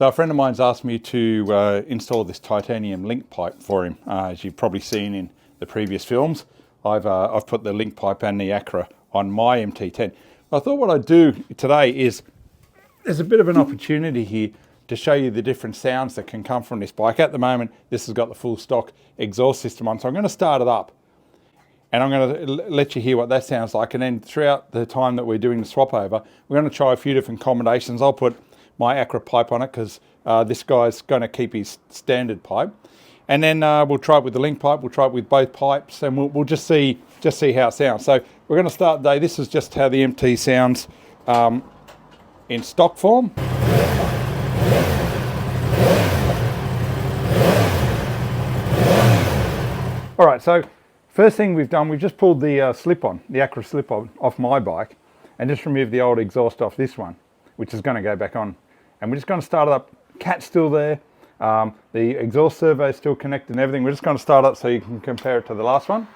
So a friend of mine's asked me to install this titanium link pipe for him. As you've probably seen in the previous films, I've put the link pipe and the Acra on my MT-10. I thought what I'd do today is, there's a bit of an opportunity here to show you the different sounds that can come from this bike. At the moment, this has got the full stock exhaust system on, so I'm going to start it up and I'm going to let you hear what that sounds like. And then throughout the time that we're doing the swap over, we're going to try a few different combinations. I'll put my Acra pipe on it because this guy's going to keep his standard pipe. And then we'll try it with the link pipe, we'll try it with both pipes, and we'll just see how it sounds. So we're going to start today. This is just how the MT sounds in stock form. All right, so first thing we've done, we've just pulled the slip-on, the Acra slip-on off my bike and just removed the old exhaust off this one, which is going to go back on. And we're just going to start it up. Cat's still there. The exhaust servo is still connected and everything. We're just going to start up so you can compare it to the last one.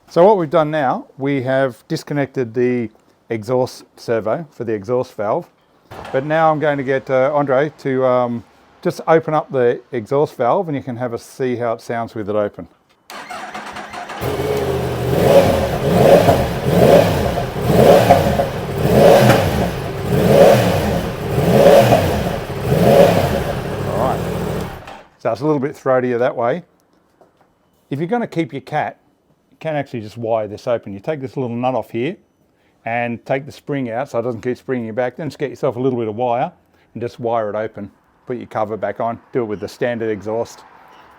So what we've done now, we have disconnected the exhaust servo for the exhaust valve. But now I'm going to get Andre to just open up the exhaust valve and you can have a see how it sounds with it open. Alright, so it's a little bit throatier that way. If you're going to keep your Cat, you can actually just wire this open. You take this little nut off here and take the spring out so it doesn't keep springing you back. Then just get yourself a little bit of wire and just wire it open. Put your cover back on. Do it with the standard exhaust.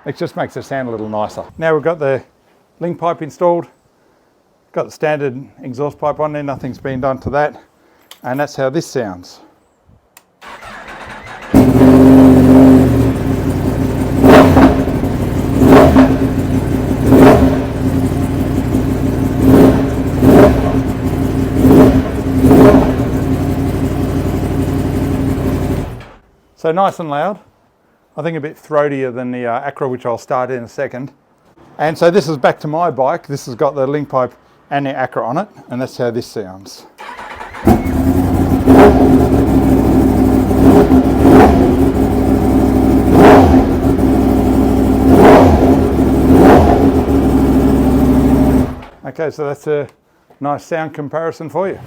It just makes it sound a little nicer. Now we've got the link pipe installed. Got the standard exhaust pipe on there. Nothing's been done to that. And that's how this sounds. So nice and loud. I think a bit throatier than the Acra, which I'll start in a second. And so this is back to my bike. This has got the link pipe and the Acra on it, and that's how this sounds. Okay, so that's a nice sound comparison for you.